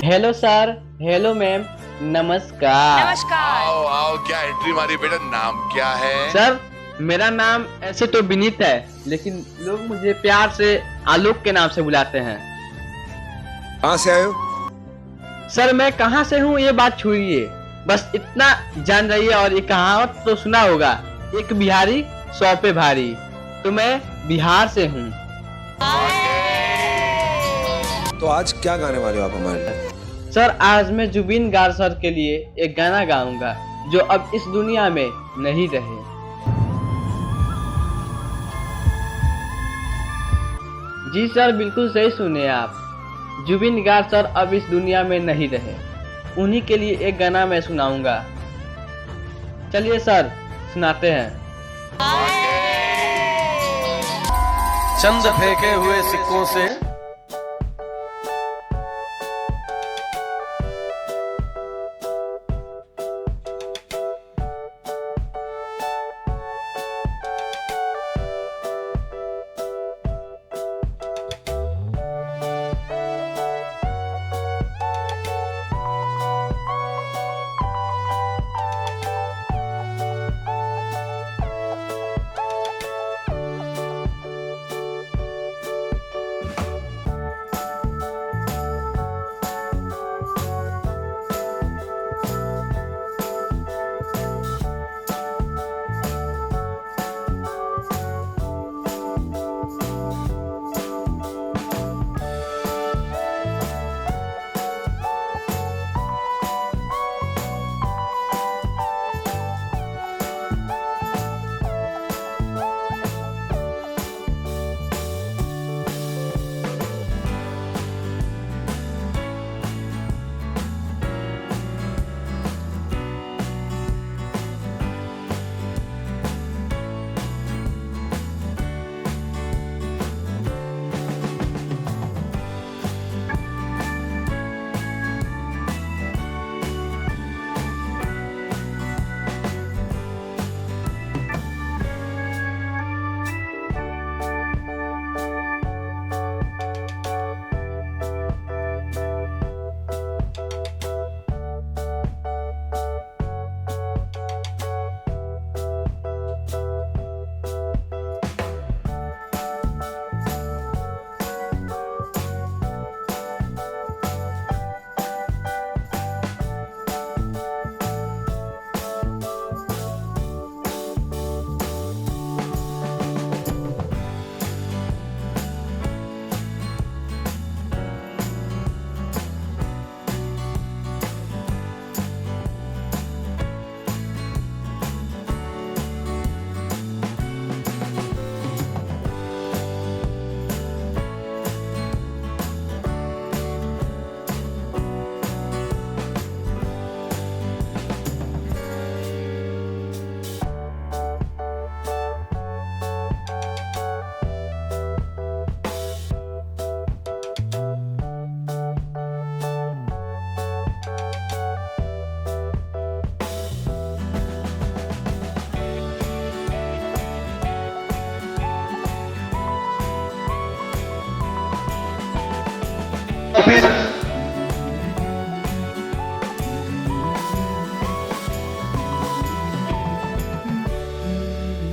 Hello sir, hello ma'am, नमस्कार। नमस्कार। आओ आओ, क्या एंट्री मारी बेटा, नाम क्या है? सर मेरा नाम ऐसे तो विनीत है, लेकिन लोग मुझे प्यार से आलोक के नाम से बुलाते हैं। कहाँ से आए हो? सर मैं कहाँ से हूँ ये बात छोड़िए, बस इतना जान रही है। और ये कहावत तो सुना होगा, एक बिहारी 100 पे भारी। तो मैं बिहार से हूँ। तो आज क्या गाने वाले हो आप हमारे लिए? सर आज मैं जुबिन गार्ग सर के लिए एक गाना गाऊंगा जो अब इस दुनिया में नहीं रहे। जी सर, बिल्कुल सही सुने आप। जुबिन गार्ग सर अब इस दुनिया में नहीं रहे, उन्हीं के लिए एक गाना मैं सुनाऊंगा। चलिए सर सुनाते हैं। चंद फेंके हुए सिक्कों से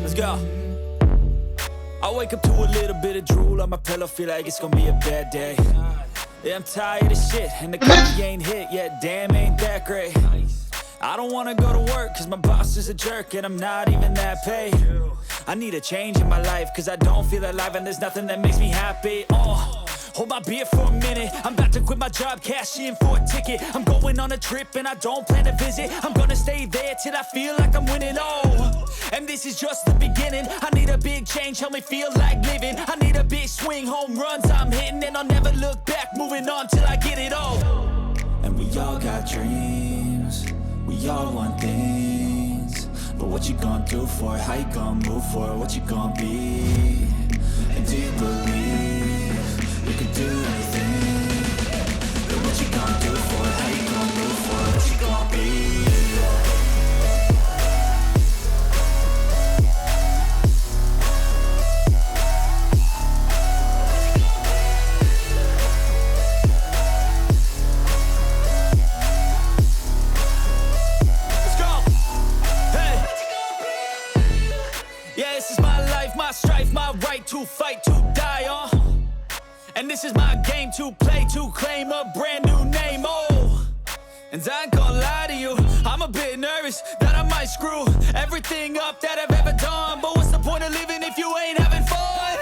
Let's go. I wake up to a little bit of drool on my pillow, feel like it's gonna be a bad day. Yeah, I'm tired of shit, and the coffee ain't hit yet, damn ain't that great. I don't wanna go to work, cause my boss is a jerk, and I'm not even that paid. I need a change in my life, cause I don't feel alive, and there's nothing that makes me happy. Hold my beer for a minute, I'm about to quit my job, cash in for a ticket. I'm going on a trip and I don't plan to visit, I'm gonna stay there till I feel like I'm winning, and this is just the beginning. I need a big change, help me feel like living. I need a big swing, home runs I'm hitting, and I'll never look back, moving on till I get it all. And we all got dreams, we all want things, but what you gonna do for it, how you gonna move for it, what you gonna be, and do you believe you can do anything? But what you gonna do for it? How you gonna move for it? What you gonna be? to claim a brand new name. Oh, and I ain't gonna lie to you, I'm a bit nervous that I might screw everything up that I've ever done. But what's the point of living if you ain't having fun?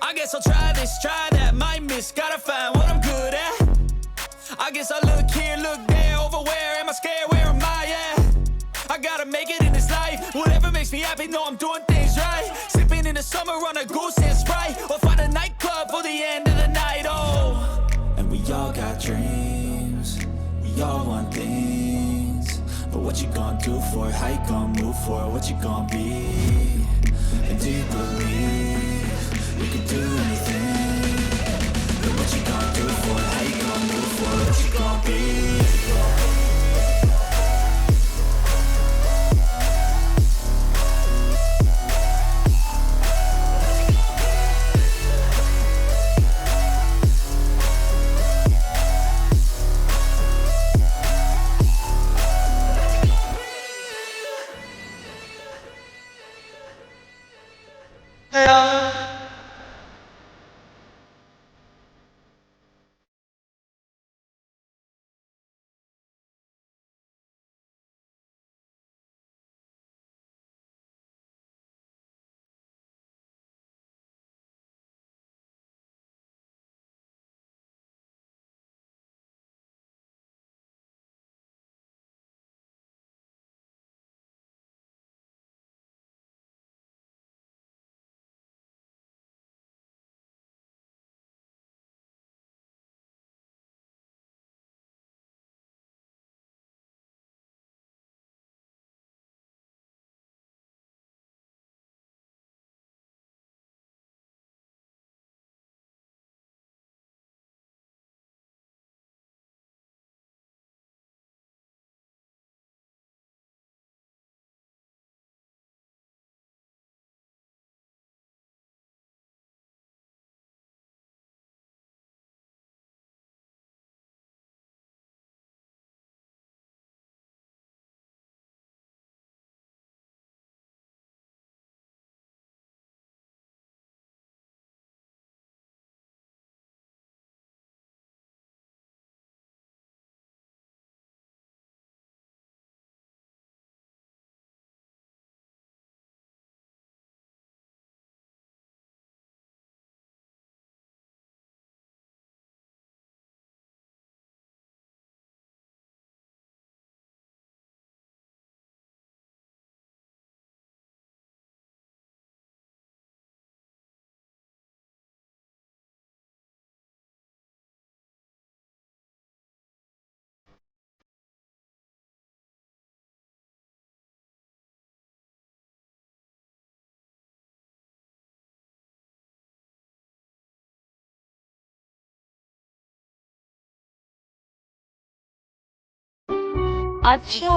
I guess I'll try this, try that, might miss, gotta find what I'm good at. I guess I look here, look there, over where am I scared, where am I at? I gotta make it in this life, whatever makes me happy, know I'm doing things right. Sipping in the summer on a goose and Sprite, or find a nightclub for the end of the night. Oh, and we all got dreams, we all want things, but what you gonna do for it, how you gonna move for it, what you gonna be? And do you believe you can do anything? But what you gonna do for it, how you gonna move for it, what you gonna be? अच्छा।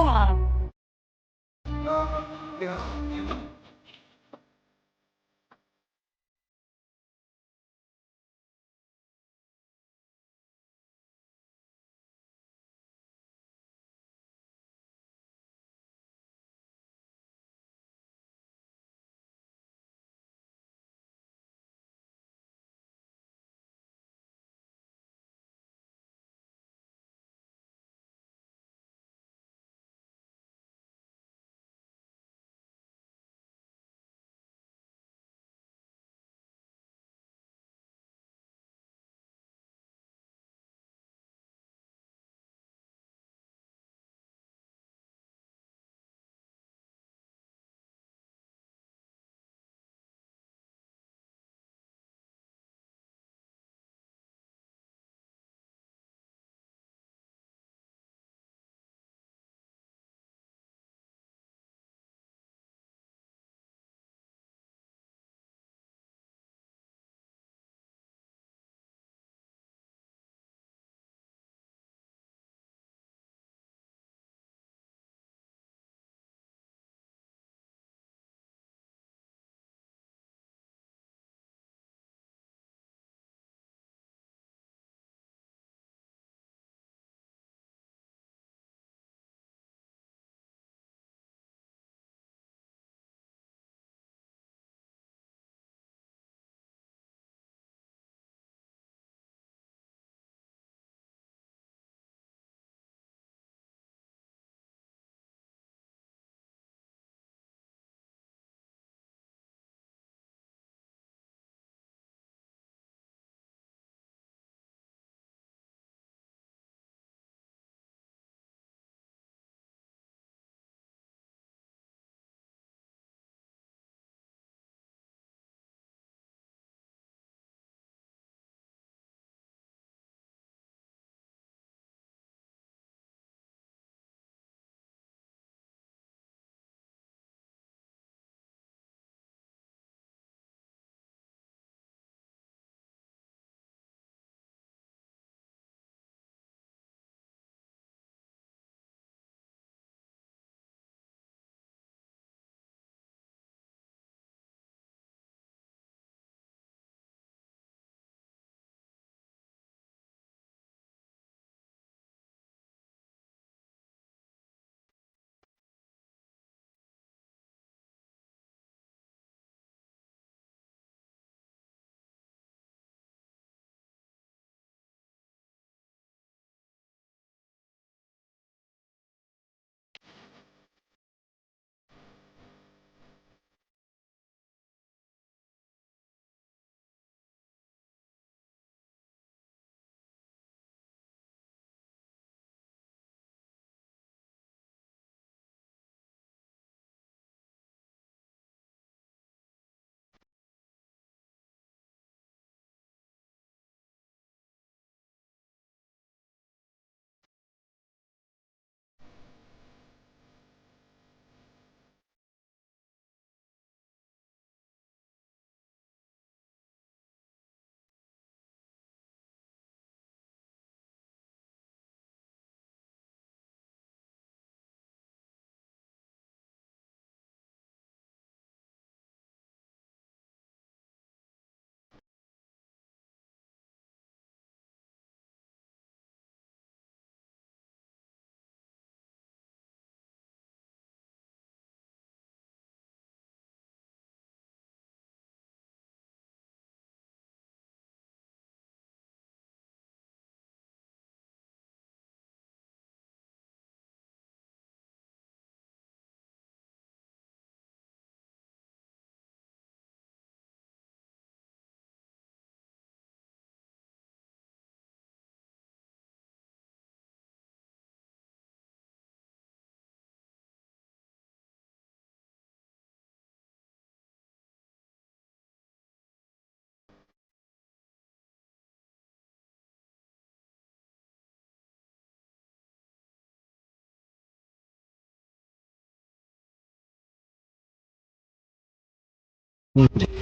जी